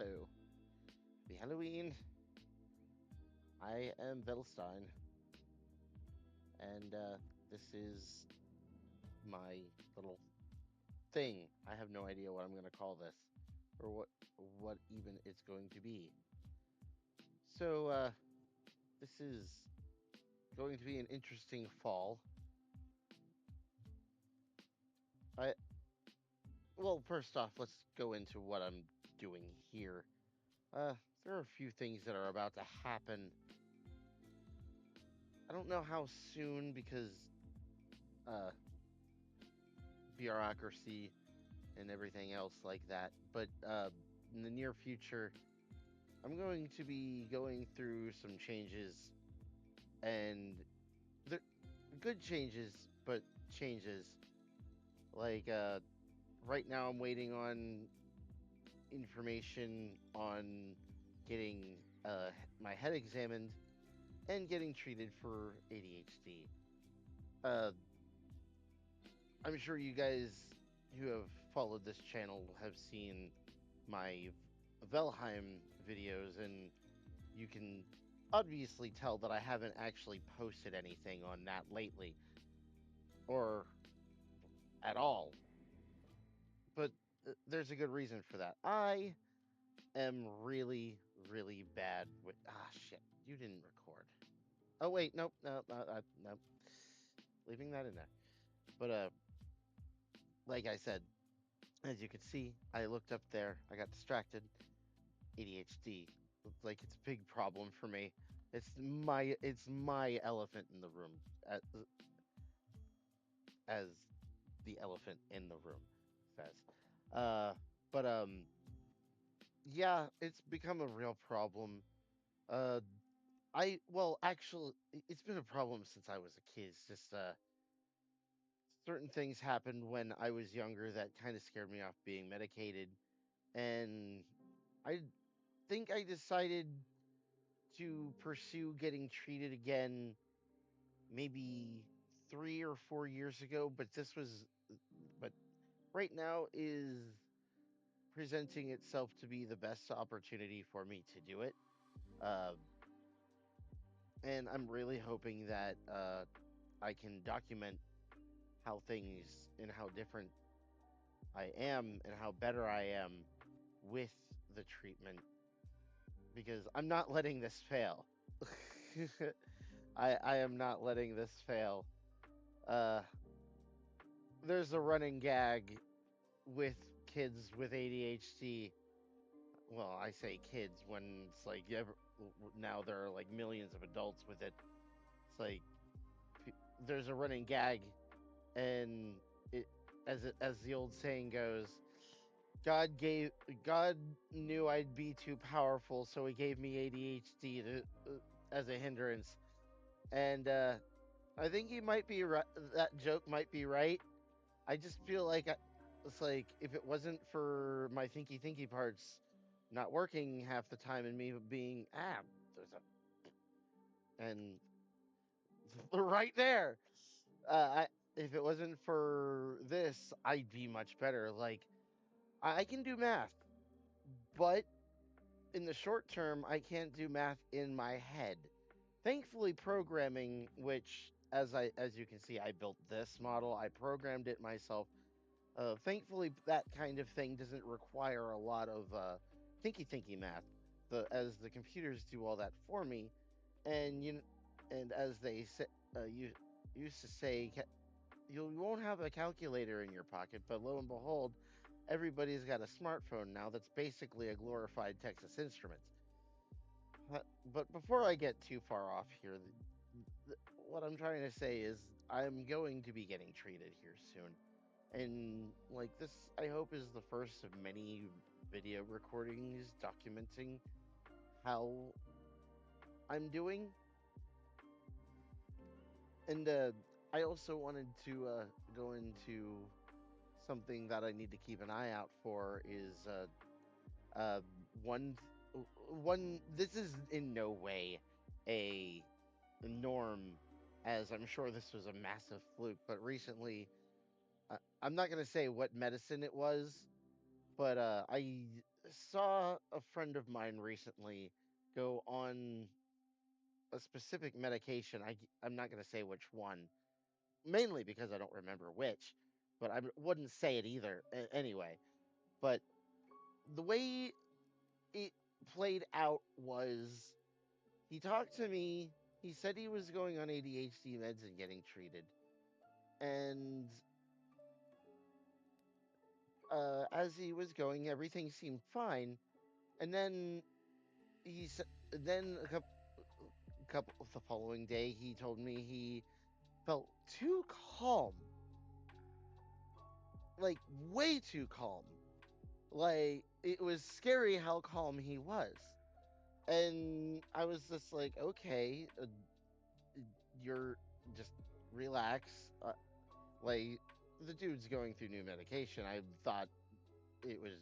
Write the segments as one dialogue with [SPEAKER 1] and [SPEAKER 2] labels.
[SPEAKER 1] Hello. Happy Halloween. I am Velstein, and this is my little thing. I have no idea what I'm going to call this, or what even it's going to be. So this is going to be an interesting fall. I well, first off, let's go into what I'm doing here. There are a few things that are about to happen. I don't know how soon because uh bureaucracy and everything else like that. But in the near future, I'm going to be going through some changes, and they're good changes, but changes. Like right now, I'm waiting on information on getting my head examined and getting treated for ADHD. Uh, I'm sure you guys who have followed this channel have seen my Valheim videos, and you can obviously tell that I haven't actually posted anything on that lately, or at all. But there's a good reason for that. I am really, really bad with. Ah, shit. You didn't record. Oh, wait. Nope. No, no. Leaving that in there. But, like I said, as you can see, I looked up there. I got distracted. ADHD. Like it's a big problem for me. It's my elephant in the room, as the elephant in the room says. Uh, but yeah, it's become a real problem. Uh, actually, it's been a problem since I was a kid. It's just certain things happened when I was younger that kind of scared me off being medicated, and I think I decided to pursue getting treated again maybe 3 or 4 years ago, but right now is presenting itself to be the best opportunity for me to do it. Uh, and I'm really hoping that I can document how things and how different I am and how better I am with the treatment, because I'm not letting this fail. I am not letting this fail. Uh, there's a running gag with kids with ADHD. Well, I say kids when it's like now there are like millions of adults with it. It's like there's a running gag, and it as the old saying goes, God knew I'd be too powerful, so he gave me ADHD as a hindrance. And I think he might be right. That joke might be right. I just feel like it's like if it wasn't for my thinky parts not working half the time and me being there's a and right there. If it wasn't for this, I'd be much better. Like I can do math, but in the short term, I can't do math in my head. Thankfully, programming, which as you can see, I built this model. I programmed it myself. Thankfully, that kind of thing doesn't require a lot of thinky math. As the computers do all that for me, and and as they say, you used to say, you won't have a calculator in your pocket, but lo and behold, everybody's got a smartphone now that's basically a glorified Texas Instruments. But before I get too far off here, what I'm trying to say is I'm going to be getting treated here soon. And like this, I hope is the first of many video recordings documenting how I'm doing. And I also wanted to go into something that I need to keep an eye out for is uh, one one. This is in no way a norm, as I'm sure this was a massive fluke. But recently, I'm not gonna say what medicine it was, but saw a friend of mine recently go on a specific medication. I'm not going to say which one, mainly because I don't remember which, but I wouldn't say it either anyway. But the way it played out was he talked to me. He said he was going on ADHD meds and getting treated. And as he was going, everything seemed fine. And then he said, then a couple of the following day, he told me he felt too calm, like way too calm. Like it was scary how calm he was. And I was just like, okay, you're just relax. Like the dude's going through new medication. I thought it was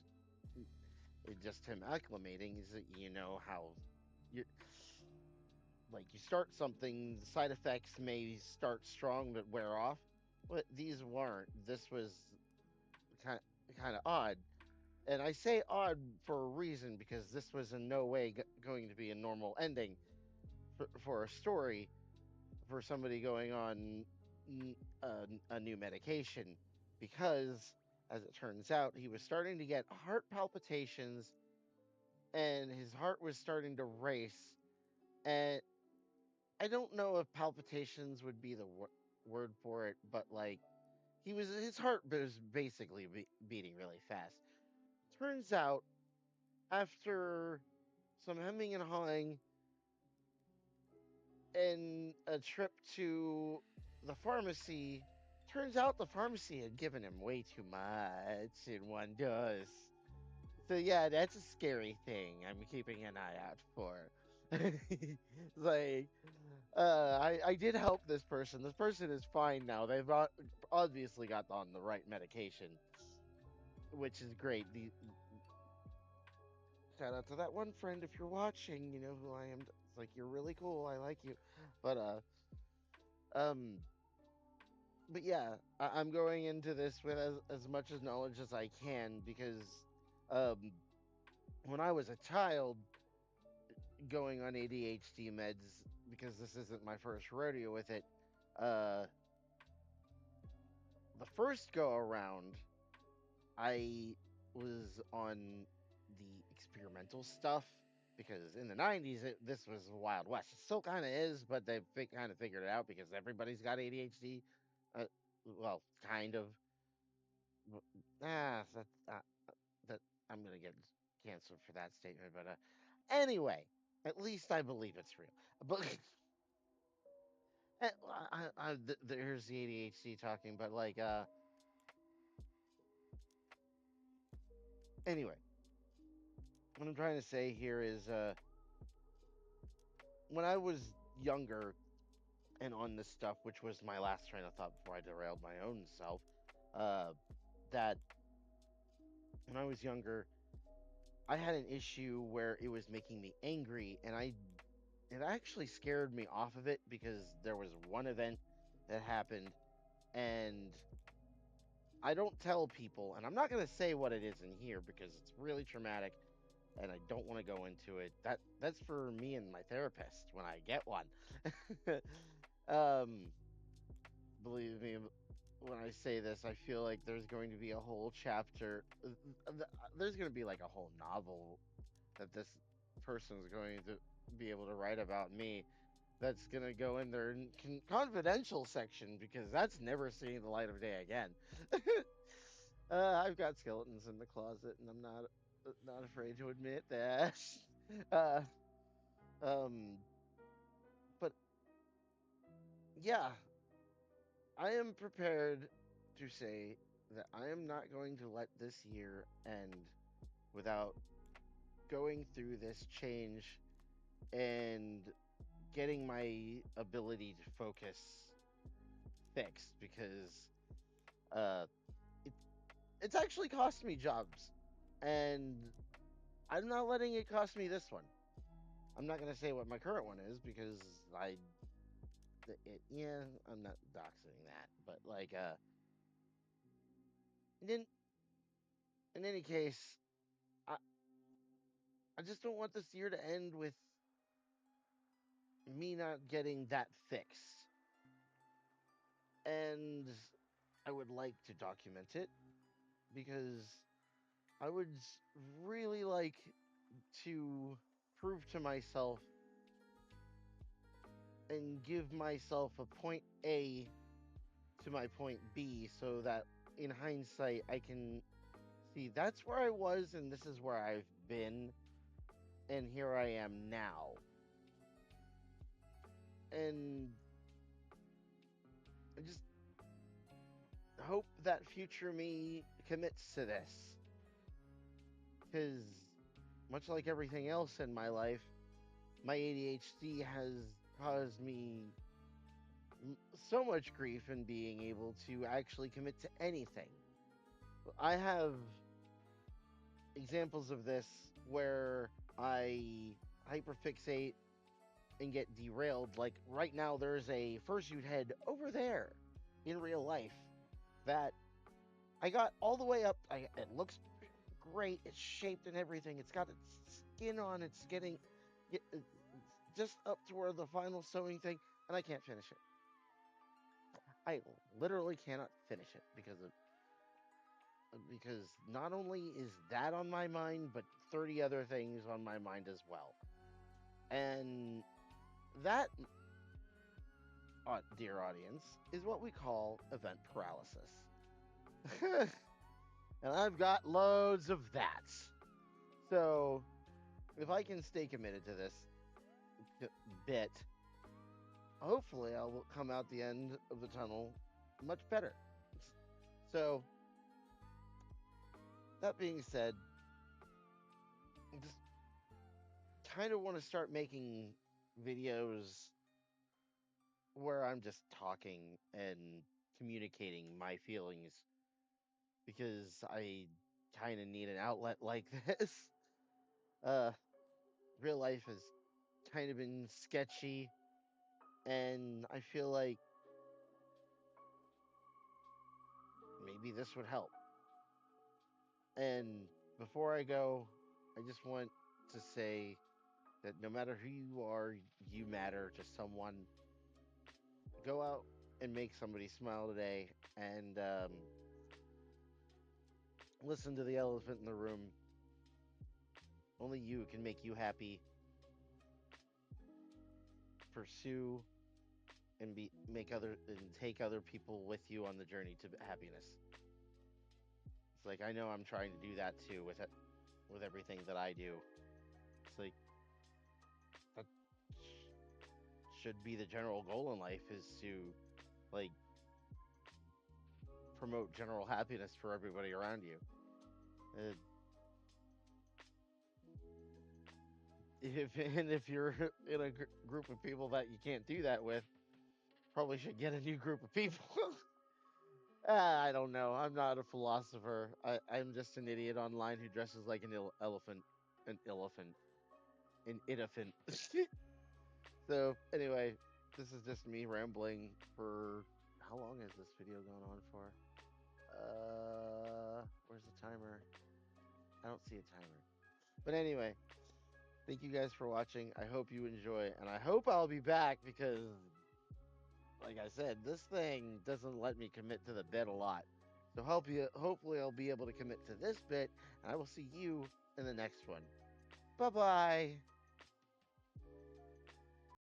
[SPEAKER 1] just him acclimating. Is that you know how you like you start something, the side effects may start strong but wear off. But these weren't. This was kind of odd. And I say odd for a reason because this was in no way going to be a normal ending for a story for somebody going on a new medication. Because, as it turns out, he was starting to get heart palpitations and his heart was starting to race. And I don't know if palpitations would be the word for it, but like his heart was basically beating really fast. Turns out, after some hemming and hawing and a trip to the pharmacy, turns out the pharmacy had given him way too much in one dose. So yeah, that's a scary thing I'm keeping an eye out for. Like, I did help this person. This person is fine now. They've obviously got on the right medication, which is great. The shout out to that one friend if you're watching. You know who I am. It's like you're really cool. I like you, but um, but yeah, I'm going into this with as much as knowledge as I can because um, when I was a child going on ADHD meds, because this isn't my first rodeo with it, uh, the first go around, I was on the experimental stuff because in the 90s, this was the Wild West. It still kind of is, but they've kind of figured it out because everybody's got ADHD. Uh, well, kind of. That, that I'm going to get canceled for that statement. But anyway, at least I believe it's real. But there's the ADHD talking, but like, anyway, what I'm trying to say here is, when I was younger and on this stuff, which was my last train of thought before I derailed my own self, uh, that when I was younger, I had an issue where it was making me angry, and it actually scared me off of it because there was one event that happened, and I don't tell people, and I'm not going to say what it is in here because it's really traumatic and I don't want to go into it. That's for me and my therapist when I get one. um Believe me when I say this, I feel like there's going to be a whole chapter, there's going to be like a whole novel that this person's going to be able to write about me, that's going to go in their confidential section because that's never seeing the light of day again. I've got skeletons in the closet and I'm not afraid to admit that. uh, um, but yeah, I am prepared to say that I am not going to let this year end without going through this change and getting my ability to focus fixed because uh it, it's actually cost me jobs, and I'm not letting it cost me this one. I'm not going to say what my current one is because yeah, I'm not doxing that, but like in, in any case, I just don't want this year to end with me not getting that fix. And I would like to document it because I would really like to prove to myself and give myself a point A to my point B so that in hindsight I can see that's where I was and this is where I've been and here I am now. And I just hope that future me commits to this because much like everything else in my life, my ADHD has caused me so much grief in being able to actually commit to anything. I have examples of this where I hyperfixate and get derailed. Like right now, there's a fursuit head over there in real life that I got all the way up. It looks great. It's shaped and everything. It's got its skin on. It's getting just up to where the final sewing thing, and I can't finish it. I literally cannot finish it because not only is that on my mind, but 30 other things on my mind as well. And that, dear audience, is what we call event paralysis. And I've got loads of that. So if I can stay committed to this bit, hopefully I'll come out the end of the tunnel much better. So that being said, I just kind of want to start making videos where I'm just talking and communicating my feelings because I kind of need an outlet like this. Uh, Real life has kind of been sketchy, and I feel like maybe this would help. And before I go, I just want to say that no matter who you are, you matter to someone. Go out and make somebody smile today, and listen to the elephant in the room. Only you can make you happy. Pursue and take other people with you on the journey to happiness. It's like I know I'm trying to do that too with it, with everything that I do. It's like that should be the general goal in life is to like promote general happiness for everybody around you. Uh, if you're in a group of people that you can't do that with, probably should get a new group of people. I don't know. I'm not a philosopher. I'm just an idiot online who dresses like an elephant, an elephant. So anyway, this is just me rambling for how long is this video going on for? Where's the timer? I don't see a timer. But anyway, thank you guys for watching. I hope you enjoy, and I hope I'll be back because, like I said, this thing doesn't let me commit to the bit a lot. So hopefully I'll be able to commit to this bit, and I will see you in the next one. Bye bye.